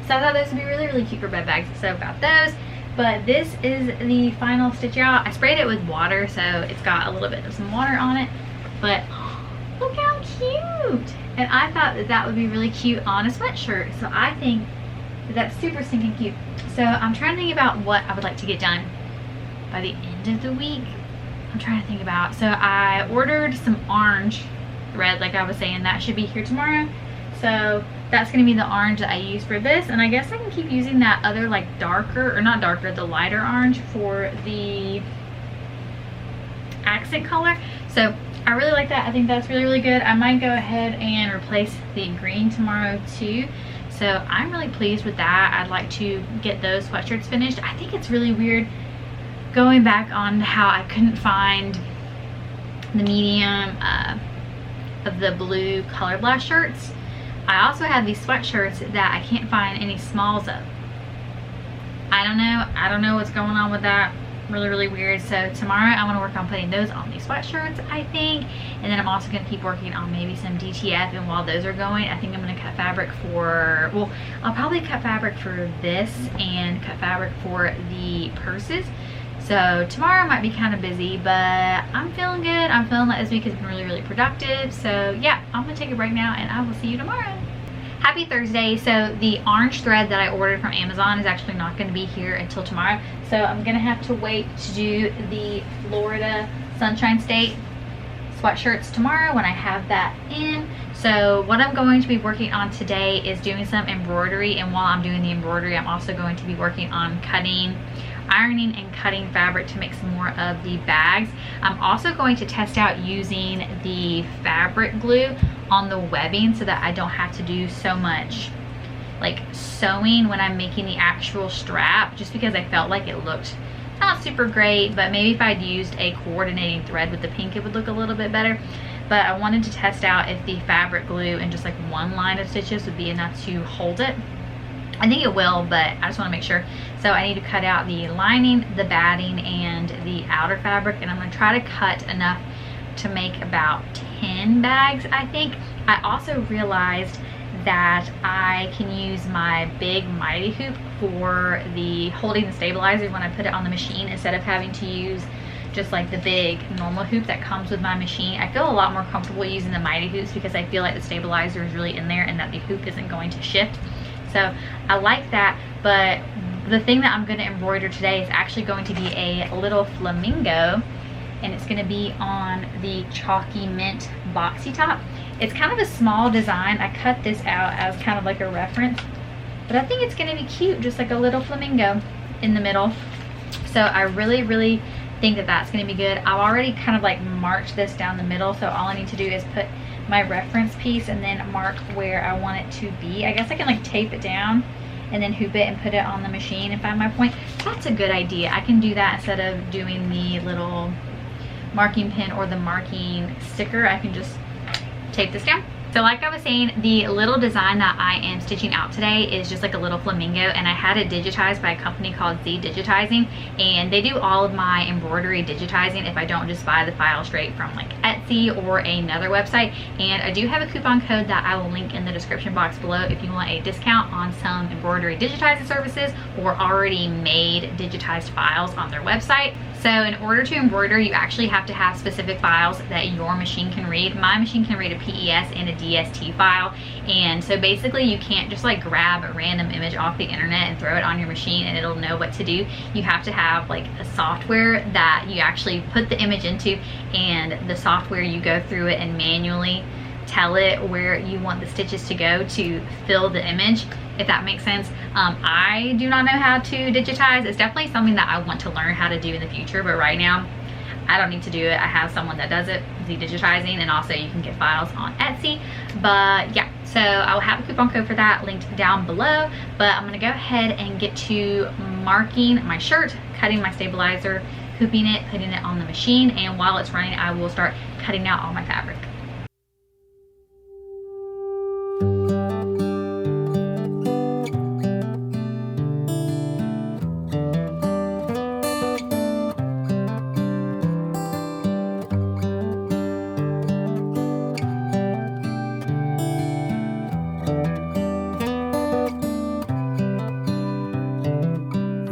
So I thought those would be really, really cute for bread bags, so got those. But this is the final stitch out. I sprayed it with water, so it's got a little bit of some water on it. But look how cute! And I thought that that would be really cute on a sweatshirt. So I think that that's super stinking cute. So I'm trying to think about what I would like to get done by the end of the week. I'm trying to think about. So I ordered some orange thread, like I was saying, that should be here tomorrow. So that's going to be the orange that I use for this, and I guess I can keep using that other like darker, or not darker, the lighter orange for the accent color. So I really like that. I think that's really, really good. I might go ahead and replace the green tomorrow too. So I'm really pleased with that. I'd like to get those sweatshirts finished. I think it's really weird going back on how I couldn't find the medium of the blue color blast shirts. I also have these sweatshirts that I can't find any smalls of. I don't know what's going on with that. Really, really weird. So tomorrow I want to work on putting those on these sweatshirts, I think. And then I'm also going to keep working on maybe some DTF. And while those are going, I think I'm going to cut fabric for, well, I'll probably cut fabric for this and cut fabric for the purses. So tomorrow might be kind of busy, but I'm feeling good. I'm feeling like this week has been really, really productive. So yeah, I'm gonna take a break now and I will see you tomorrow. Happy Thursday. So the orange thread that I ordered from Amazon is actually not gonna be here until tomorrow. So I'm gonna have to wait to do the Florida Sunshine State sweatshirts tomorrow when I have that in. So what I'm going to be working on today is doing some embroidery, and while I'm doing the embroidery, I'm also going to be working on ironing and cutting fabric to make some more of the bags. I'm also going to test out using the fabric glue on the webbing so that I don't have to do so much like sewing when I'm making the actual strap, just because I felt like it looked not super great, but maybe if I'd used a coordinating thread with the pink it would look a little bit better. But I wanted to test out if the fabric glue and just like one line of stitches would be enough to hold it. I think it will, but I just want to make sure. So I need to cut out the lining, the batting, and the outer fabric, and I'm going to try to cut enough to make about 10 bags, I think. I also realized that I can use my big mighty hoop for the holding the stabilizer when I put it on the machine, instead of having to use just like the big normal hoop that comes with my machine. I feel a lot more comfortable using the mighty hoops because I feel like the stabilizer is really in there and that the hoop isn't going to shift. So I like that, but the thing that I'm going to embroider today is actually going to be a little flamingo, and it's going to be on the chalky mint boxy top. It's kind of a small design. I cut this out as kind of like a reference, but I think it's going to be cute, just like a little flamingo in the middle. So I really, really think that that's going to be good. I've already kind of like marked this down the middle, so all I need to do is put my reference piece and then mark where I want it to be. I guess I can like tape it down and then hoop it and put it on the machine and find my point. That's a good idea. I can do that instead of doing the little marking pin or the marking sticker. I can just tape this down So like I was saying, the little design that I am stitching out today is just like a little flamingo, and I had it digitized by a company called ZDigitizing, and they do all of my embroidery digitizing if I don't just buy the file straight from like Etsy or another website. And I do have a coupon code that I will link in the description box below if you want a discount on some embroidery digitizing services or already made digitized files on their website. So in order to embroider, you actually have to have specific files that your machine can read. My machine can read a PES and a DST file. And so basically you can't just like grab a random image off the internet and throw it on your machine and it'll know what to do. You have to have like a software that you actually put the image into, and the software you go through it and manually tell it where you want the stitches to go to fill the image, if that makes sense. I do not know how to digitize. It's definitely something that I want to learn how to do in the future, but right now I don't need to do it. I have someone that does it, the digitizing, and also you can get files on Etsy. But yeah, so I will have a coupon code for that linked down below. But I'm gonna go ahead and get to marking my shirt, cutting my stabilizer, hooping it, putting it on the machine, and while it's running I will start cutting out all my fabric.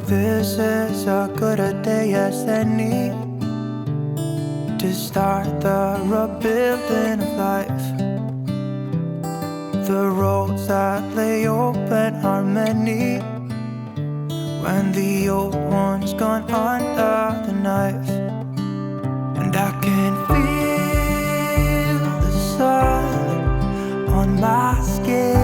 This is as good a day as any to start the rebuilding of life. The roads that lay open are many when the old one's gone under the knife. And I can feel the sun on my skin,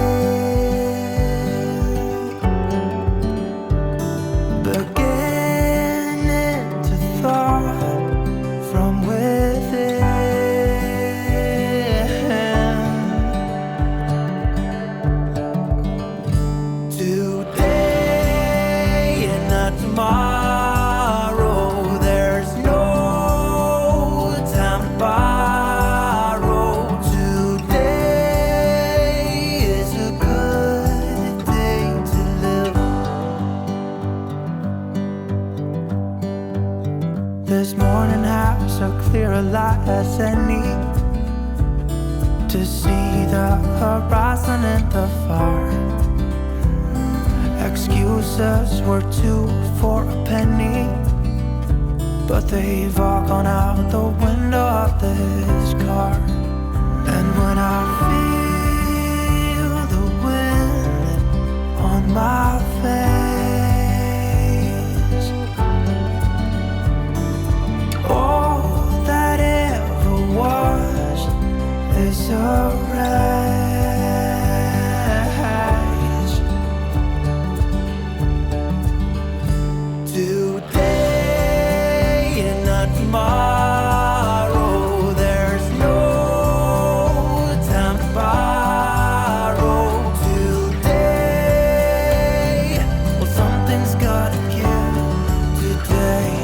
this morning has a clearer light as any to see the horizon in the far. Excuses were 2 for a penny, but they've all gone out the window of this car. And when I feel the wind on my face, all that ever was is a rise. Today and not tomorrow, there's no time to borrow. Today, well, something's gotta give. Today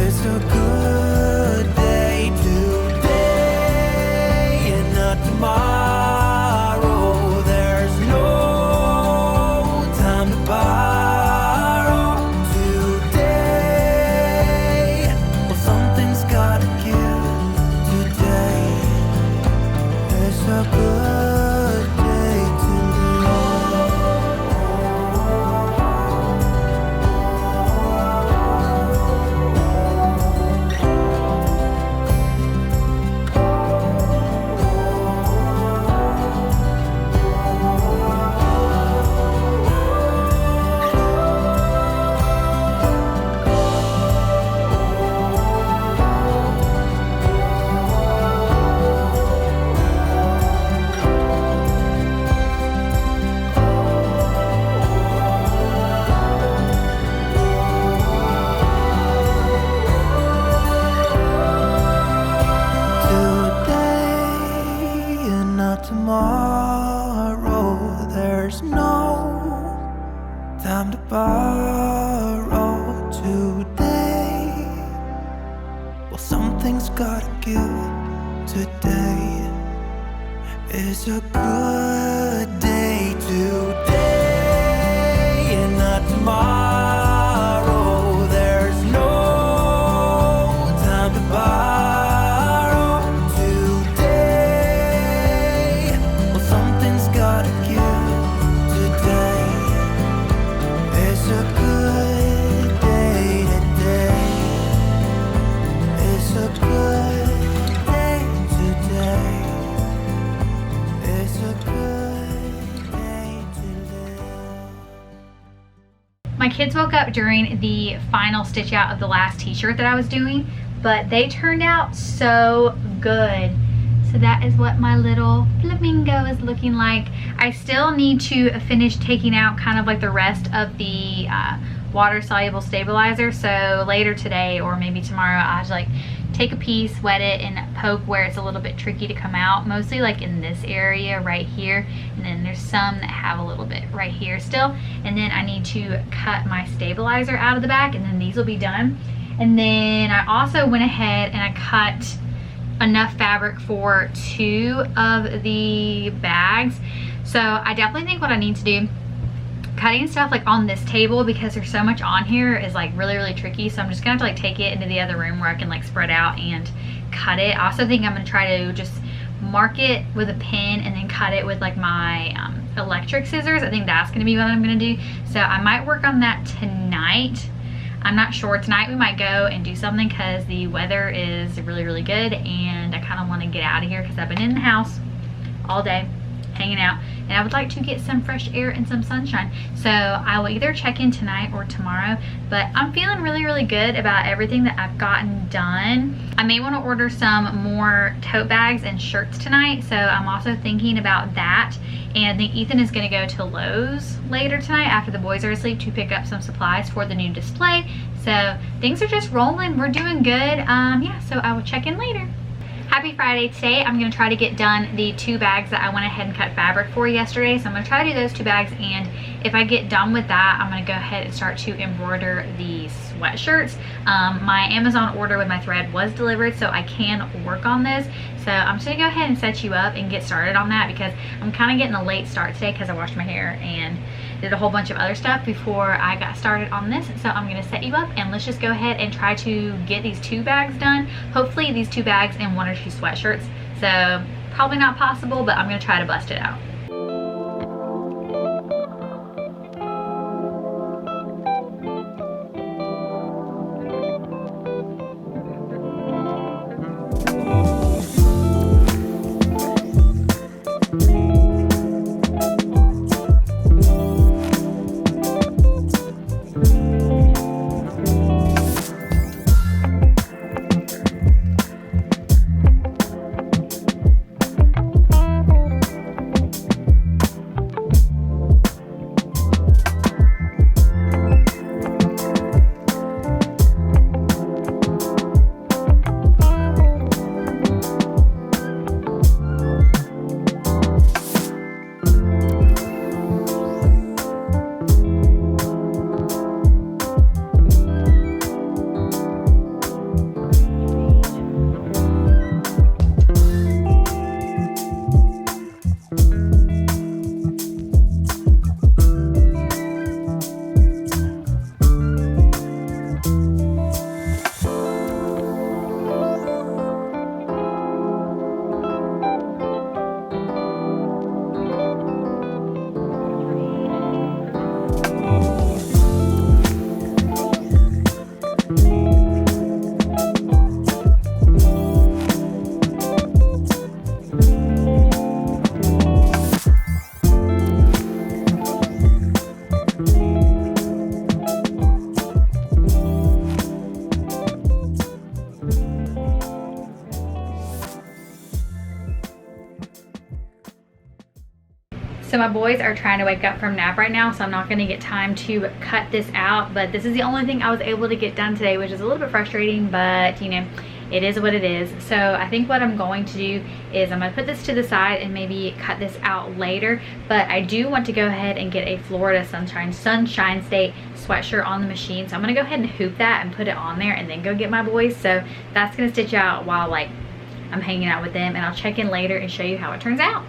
is a good day. Today and not tomorrow, there's no time to borrow. Today, well, something's gotta give. Today is a good day to today and not tomorrow, there's no time to borrow. Today, well, something's gotta give. Today It's a good day today and not tomorrow. There's no time to borrow today. Well, something's gotta give today. It's a good day today. It's a good day today. It's a good day to live.
My kids woke up during the final stitch out of the last t-shirt that I was doing, but they turned out so good. So that is what my little flamingo is looking like. I still need to finish taking out kind of like the rest of the water soluble stabilizer. So later today or maybe tomorrow, I'll have to like take a piece, wet it, and poke where it's a little bit tricky to come out, mostly like in this area right here, and then there's some that have a little bit right here still. And then I need to cut my stabilizer out of the back, and then these will be done. And then I also went ahead and I cut enough fabric for 2 of the bags. So I definitely think what I need to do, cutting stuff like on this table, because there's so much on here, is like really tricky. So I'm just gonna have to like take it into the other room where I can like spread out and cut it. I also think I'm gonna try to just mark it with a pin and then cut it with like my electric scissors. I think that's gonna be what I'm gonna do. So I might work on that tonight. I'm not sure. Tonight we might go and do something because the weather is really good, and I kind of want to get out of here because I've been in the house all day hanging out, and I would like to get some fresh air and some sunshine. So I will either check in tonight or tomorrow, but I'm feeling really good about everything that I've gotten done. I may want to order some more tote bags and shirts tonight, so I'm also thinking about that. And I think Ethan is going to go to Lowe's later tonight after the boys are asleep to pick up some supplies for the new display. So things are just rolling. We're doing good. Yeah, so I will check in later. Happy Friday. Today I'm going to try to get done the 2 bags that I went ahead and cut fabric for yesterday. So I'm going to try to do those 2 bags, and if I get done with that, I'm going to go ahead and start to embroider the sweatshirts. My Amazon order with my thread was delivered, so I can work on this. So I'm just going to go ahead and set you up and get started on that, because I'm kind of getting a late start today because I washed my hair and did a whole bunch of other stuff before I got started on this. So I'm going to set you up, and let's just go ahead and try to get these 2 bags done. Hopefully these 2 bags and 1 or 2 sweatshirts. So probably not possible, but I'm going to try to bust it out. So my boys are trying to wake up from nap right now, so I'm not gonna get time to cut this out, but this is the only thing I was able to get done today, which is a little bit frustrating, but you know, it is what it is. So I think what I'm going to do is I'm gonna put this to the side and maybe cut this out later, but I do want to go ahead and get a Florida Sunshine State sweatshirt on the machine. So I'm gonna go ahead and hoop that and put it on there and then go get my boys. So that's gonna stitch out while like I'm hanging out with them, and I'll check in later and show you how it turns out.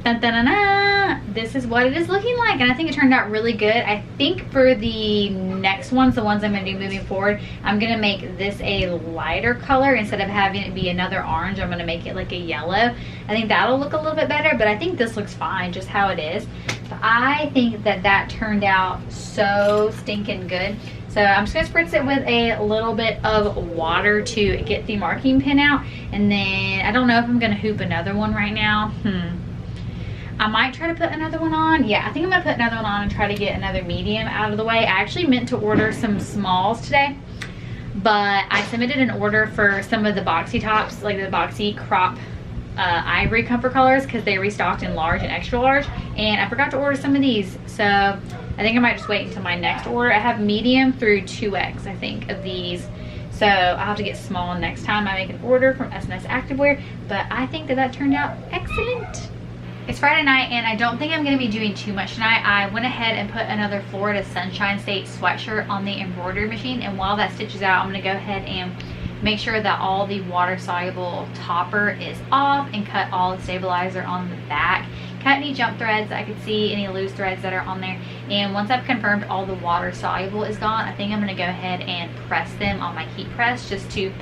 Dun, dun, dun, dun. This is what it is looking like, and I think it turned out really good. I think for the next ones, the ones I'm going to do moving forward, I'm going to make this a lighter color. Instead of having it be another orange, I'm going to make it like a yellow. I think that'll look a little bit better, but I think this looks fine just how it is. So I think that that turned out so stinking good. So I'm just going to spritz it with a little bit of water to get the marking pin out, and then I don't know if I'm going to hoop another one right now. I might try to put another one on. Yeah, I think I'm gonna put another one on and try to get another medium out of the way. I actually meant to order some smalls today, but I submitted an order for some of the boxy tops, like the boxy crop ivory comfort colors, because they restocked in large and extra large, and I forgot to order some of these. So I think I might just wait until my next order. I have medium through 2X, I think, of these. So I'll have to get small next time I make an order from SNS Activewear, but I think that that turned out excellent. It's Friday night, and I don't think I'm going to be doing too much tonight. I went ahead and put another Florida Sunshine State sweatshirt on the embroidery machine, and while that stitches out, I'm going to go ahead and make sure that all the water soluble topper is off and cut all the stabilizer on the back. Cut any jump threads that I could see, any loose threads that are on there, and once I've confirmed all the water soluble is gone, I think I'm going to go ahead and press them on my heat press just to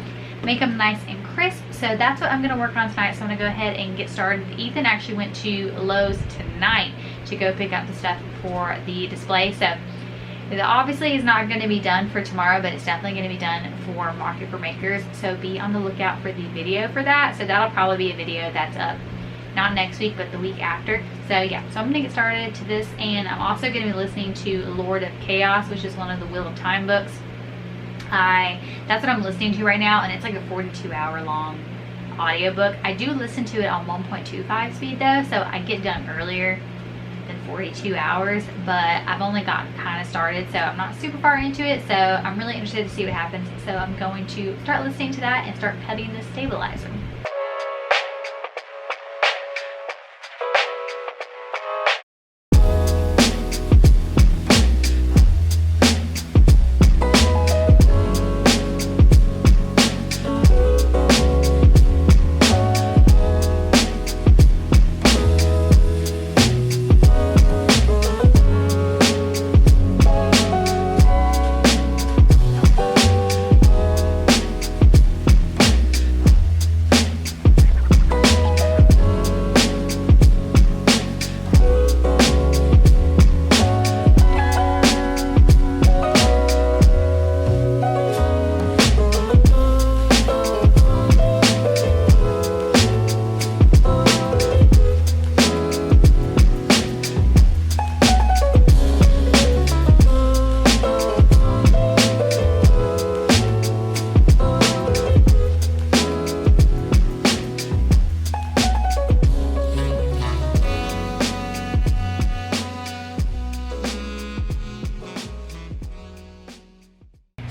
make them nice and crisp. So that's what I'm going to work on tonight. So I'm going to go ahead and get started. Ethan actually went to Lowe's tonight to go pick up the stuff for the display. So it obviously is not going to be done for tomorrow, but it's definitely going to be done for Market for Makers. So be on the lookout for the video for that. So that'll probably be a video that's up not next week, but the week after. So yeah, so I'm going to get started to this, and I'm also going to be listening to Lord of Chaos, which is one of the Wheel of Time books. That's what I'm listening to right now, and it's like a 42-hour long audiobook. I do listen to it on 1.25 speed though, so I get done earlier than 42 hours, but I've only gotten kind of started, so I'm not super far into it. So I'm really interested to see what happens. So I'm going to start listening to that and start cutting the stabilizer.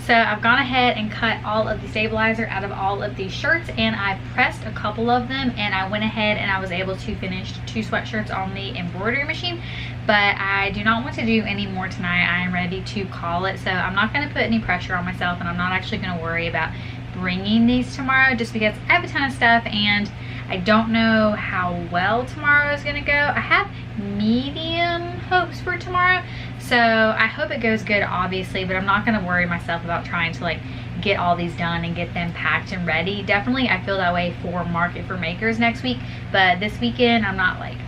So I've gone ahead and cut all of the stabilizer out of all of these shirts, and I pressed a couple of them, and I went ahead and I was able to finish 2 sweatshirts on the embroidery machine. But I do not want to do any more tonight. I am ready to call it. So I'm not going to put any pressure on myself, and I'm not actually going to worry about bringing these tomorrow, just because I have a ton of stuff and I don't know how well tomorrow is going to go. I have medium hopes for tomorrow, so I hope it goes good, obviously, but I'm not going to worry myself about trying to like get all these done and get them packed and ready. Definitely I feel that way for Market for Makers next week, but this weekend I'm not like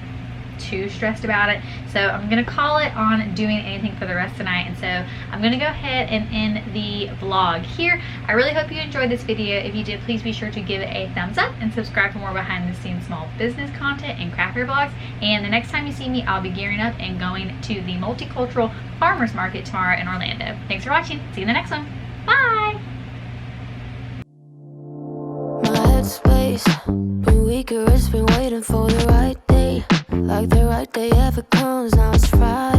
too stressed about it. So I'm gonna call it on doing anything for the rest of the night, and so I'm gonna go ahead and end the vlog here. I really hope you enjoyed this video. If you did, please be sure to give it a thumbs up and subscribe for more behind the scenes small business content and craft fair vlogs. And the next time you see me, I'll be gearing up and going to the multicultural farmers market tomorrow in Orlando. Thanks for watching. See you in the next one. Bye.
My headspace been weaker, it's been waiting for the right day. Like the right day ever comes, now it's Friday.